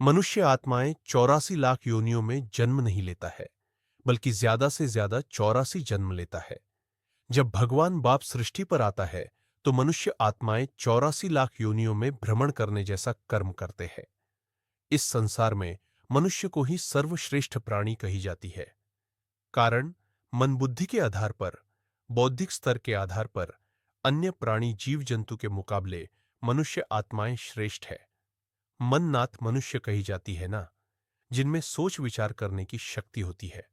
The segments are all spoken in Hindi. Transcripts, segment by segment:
मनुष्य आत्माएं 84 लाख योनियों में जन्म नहीं लेता है, बल्कि ज्यादा से ज्यादा 84 जन्म लेता है। जब भगवान बाप सृष्टि पर आता है, तो मनुष्य आत्माएं 84 लाख योनियों में भ्रमण करने जैसा कर्म करते हैं। इस संसार में मनुष्य को ही सर्वश्रेष्ठ प्राणी कही जाती है। कारण मन बुद्धि के आधार पर, बौद्धिक स्तर के आधार पर अन्य प्राणी जीव जंतु के मुकाबले मनुष्य आत्माएं श्रेष्ठ है। मन नाथ मनुष्य कही जाती है ना, जिनमें सोच विचार करने की शक्ति होती है।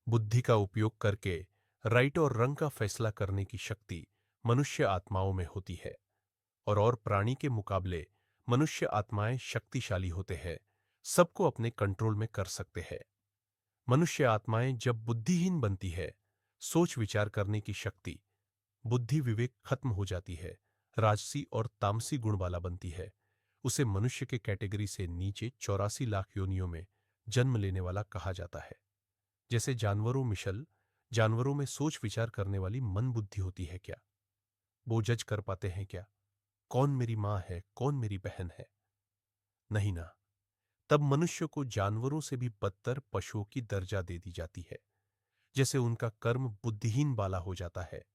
बुद्धि का उपयोग करके राइट और रंग का फैसला करने की शक्ति मनुष्य आत्माओं में होती है। और प्राणी के मुकाबले मनुष्य आत्माएं शक्तिशाली होते हैं, सबको अपने कंट्रोल में कर सकते हैं। मनुष्य आत्माएं जब बुद्धिहीन बनती है, सोच विचार करने की शक्ति, बुद्धि विवेक खत्म हो जाती है, राजसी और तामसी गुण वाला बनती है, उसे मनुष्य के कैटेगरी से नीचे 84 लाख योनियों में जन्म लेने वाला कहा जाता है। जैसे जानवरों में सोच विचार करने वाली मन बुद्धि होती है क्या? वो जज कर पाते हैं क्या? कौन मेरी मां है, कौन मेरी बहन है? नहीं ना। तब मनुष्य को जानवरों से भी बदतर पशुओं की दर्जा दे दी जाती है। जैसे उनका कर्म बुद्धिहीन वाला हो जाता है।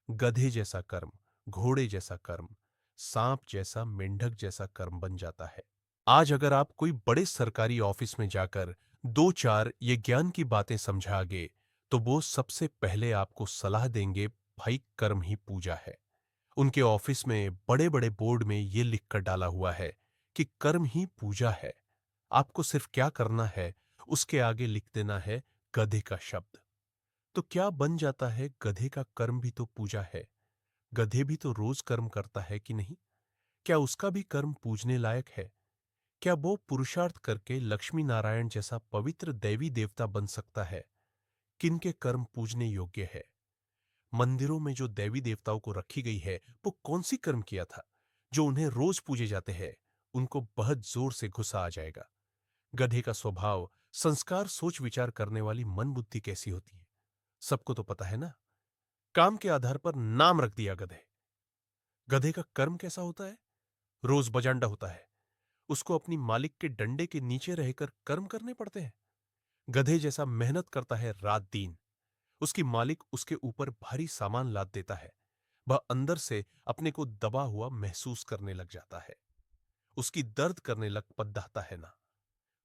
गधे जैसा कर्म, घोड़े जैसा कर्म, सांप जैसा, मेंढक जैसा कर्म बन जाता है। आज अगर आप कोई बड़े सरकारी ऑफिस में जाकर दो चार ये ज्ञान की बातें समझागे, तो वो सबसे पहले आपको सलाह देंगे, भाई कर्म ही पूजा है। उनके ऑफिस में बड़े बड़े बोर्ड में ये लिखकर डाला हुआ है कि कर्म ही पूजा है। आपको सिर्फ क्या करना है, उसके आगे लिख देना है गधे का शब्द। तो क्या बन जाता है? गधे का कर्म भी तो पूजा है। गधे भी तो रोज कर्म करता है कि नहीं? क्या उसका भी कर्म पूजने लायक है? क्या वो पुरुषार्थ करके लक्ष्मी नारायण जैसा पवित्र देवी देवता बन सकता है? किनके कर्म पूजने योग्य है? मंदिरों में जो देवी देवताओं को रखी गई है, वो कौन सी कर्म किया था जो उन्हें रोज पूजे जाते हैं? उनको बहुत जोर से गुस्सा आ जाएगा। गधे का स्वभाव, संस्कार, सोच विचार करने वाली मन बुद्धि कैसी होती है, सबको तो पता है ना। काम के आधार पर नाम रख दिया गधे। गधे का कर्म कैसा होता है? रोज बजांडा होता है। उसको अपनी मालिक के डंडे के नीचे रहकर कर्म करने पड़ते हैं। गधे जैसा मेहनत करता है रात दिन। उसकी मालिक उसके ऊपर भारी सामान लाद देता है। वह अंदर से अपने को दबा हुआ महसूस करने लग जाता है। उसकी दर्द करने लग पदाता है ना।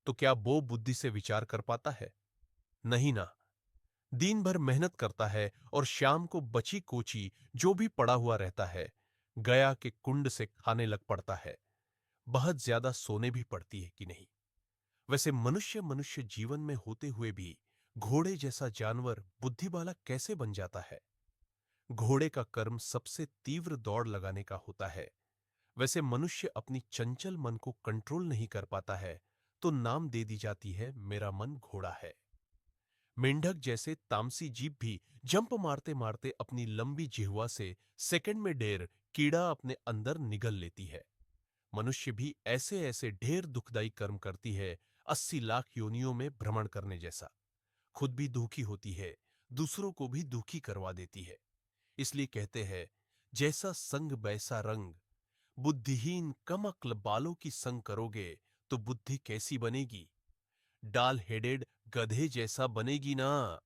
तो क्या वो बुद्धि से विचार कर पाता है? नहीं ना। दिन भर मेहनत करता है और शाम को बची कोची जो भी पड़ा हुआ रहता है, गया के कुंड से खाने लग पड़ता है। बहुत ज्यादा सोने भी पड़ती है कि नहीं? वैसे मनुष्य जीवन में होते हुए भी घोड़े जैसा जानवर बुद्धि वाला कैसे बन जाता है? घोड़े का कर्म सबसे तीव्र दौड़ लगाने का होता है। वैसे मनुष्य अपनी चंचल मन को कंट्रोल नहीं कर पाता है, तो नाम दे दी जाती है मेरा मन घोड़ा है। मेंढक जैसे तामसी जीव भी जंप मारते मारते अपनी लंबी जिह्वा से सेकंड में ढेर कीड़ा अपने अंदर निगल लेती है। मनुष्य भी ऐसे ऐसे ढेर दुखदाई कर्म करती है, 80 लाख योनियों में भ्रमण करने जैसा। खुद भी दुखी होती है, दूसरों को भी दुखी करवा देती है। इसलिए कहते हैं, जैसा संग वैसा रंग। बुद्धिहीन कम अक्ल बालों की संग करोगे तो बुद्धि कैसी बनेगी? डाल हेडेड गधे जैसा बनेगी ना।